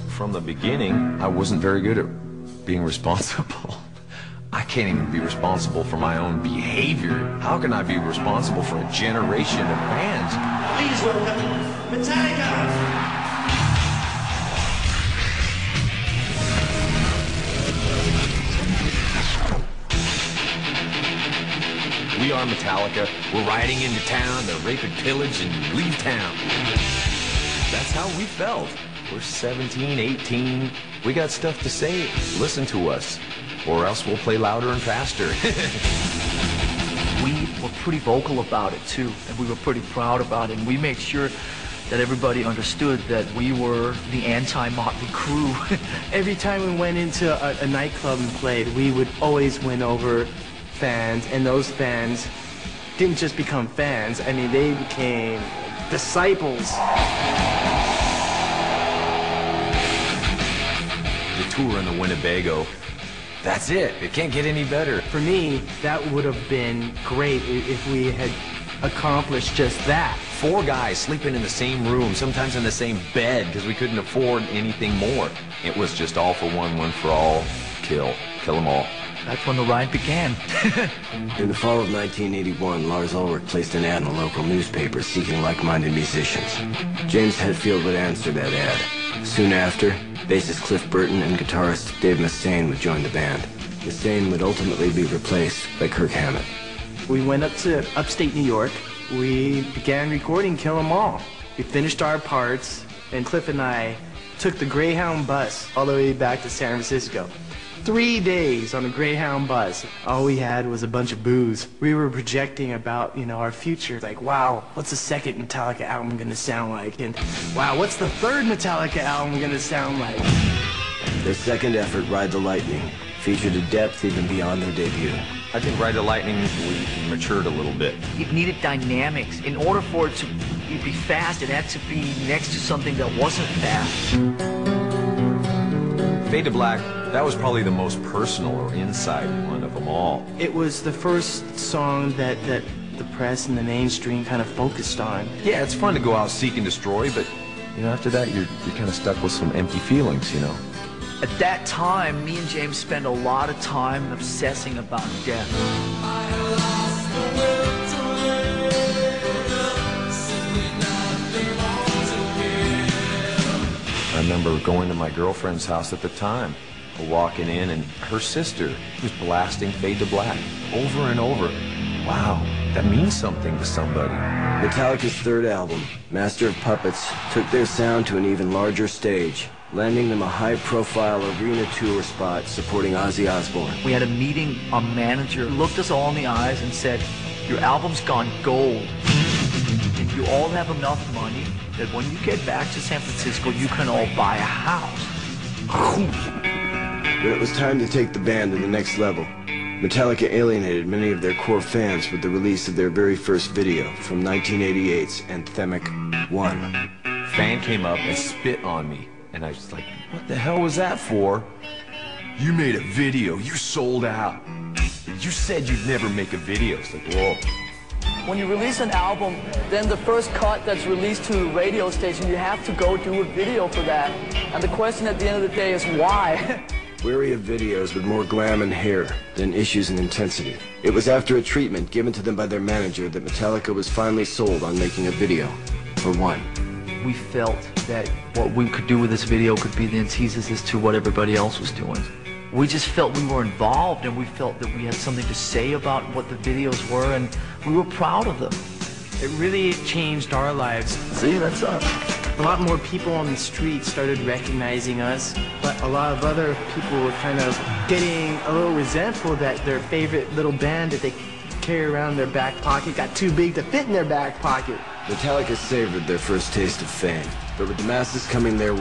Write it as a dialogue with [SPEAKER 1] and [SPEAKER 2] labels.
[SPEAKER 1] From the beginning, I wasn't very good at being responsible. I can't even be responsible for my own behavior. How can I be responsible for a generation of bands?
[SPEAKER 2] Please welcome Metallica!
[SPEAKER 1] We are Metallica. We're riding into town to rape and pillage and leave town. That's how we felt. We're 17, 18. We got stuff to say. Listen to us, or else we'll play louder and faster.
[SPEAKER 3] We were pretty vocal about it too, and we were pretty proud about it. And we made sure that everybody understood that we were the anti-Motley Crue.
[SPEAKER 4] Every time we went into a nightclub and played, we would always win over fans, and those fans didn't just become fans. I mean, they became disciples.
[SPEAKER 1] The tour in the Winnebago, that's it. It can't get any better.
[SPEAKER 4] For me, that would have been great if we had accomplished just that.
[SPEAKER 1] 4 guys sleeping in the same room, sometimes in the same bed, because we couldn't afford anything more. It was just all for one for all, kill them all.
[SPEAKER 3] That's when the ride began.
[SPEAKER 5] In the fall of 1981, Lars Ulrich placed an ad in a local newspaper seeking like-minded musicians. James Hetfield would answer that ad. Soon after, bassist Cliff Burton and guitarist Dave Mustaine would join the band. Mustaine would ultimately be replaced by Kirk Hammett.
[SPEAKER 4] We went up to upstate New York. We began recording Kill 'Em All. We finished our parts, and Cliff and I took the Greyhound bus all the way back to San Francisco. 3 days on the Greyhound bus. All we had was a bunch of booze. We were projecting about, our future. Like, wow, what's the second Metallica album gonna sound like? And wow, what's the third Metallica album gonna sound like?
[SPEAKER 5] Their second effort, Ride the Lightning, featured a depth even beyond their debut.
[SPEAKER 1] I think Ride the Lightning, we matured a little bit.
[SPEAKER 3] It needed dynamics. In order for it to be fast, it had to be next to something that wasn't fast.
[SPEAKER 1] Fade to Black, that was probably the most personal or inside one of them all.
[SPEAKER 4] It was the first song that the press and the mainstream kind of focused on.
[SPEAKER 1] Yeah, it's fun to go out seek and destroy, but after that you're kind of stuck with some empty feelings,
[SPEAKER 3] At that time, me and James spent a lot of time obsessing about death.
[SPEAKER 1] I remember going to my girlfriend's house at the time, walking in, and her sister was blasting Fade to Black over and over. Wow, that means something to somebody.
[SPEAKER 5] Metallica's third album, Master of Puppets, took their sound to an even larger stage, landing them a high-profile arena tour spot supporting Ozzy Osbourne.
[SPEAKER 3] We had a meeting, our manager looked us all in the eyes and said, "Your album's gone gold. And you all have enough money that when you get back to San Francisco, you can all buy a house."
[SPEAKER 5] But it was time to take the band to the next level. Metallica alienated many of their core fans with the release of their very first video from 1988's Anthemic 1.
[SPEAKER 1] Fan came up and spit on me, and I was like, what the hell was that for? You made a video, you sold out. You said you'd never make a video. It's like, whoa.
[SPEAKER 6] When you release an album, then the first cut that's released to a radio station, you have to go do a video for that. And the question at the end of the day is why?
[SPEAKER 5] Weary of videos with more glam and hair than issues and intensity. It was after a treatment given to them by their manager that Metallica was finally sold on making a video for One.
[SPEAKER 3] We felt that what we could do with this video could be the antithesis to what everybody else was doing. We just felt we were involved, and we felt that we had something to say about what the videos were, and we were proud of them.
[SPEAKER 4] It really changed our lives.
[SPEAKER 3] See, that's us.
[SPEAKER 4] A lot more people on the street started recognizing us, but a lot of other people were kind of getting a little resentful that their favorite little band that they carry around in their back pocket got too big to fit in their back pocket.
[SPEAKER 5] Metallica savored their first taste of fame, but with the masses coming their way,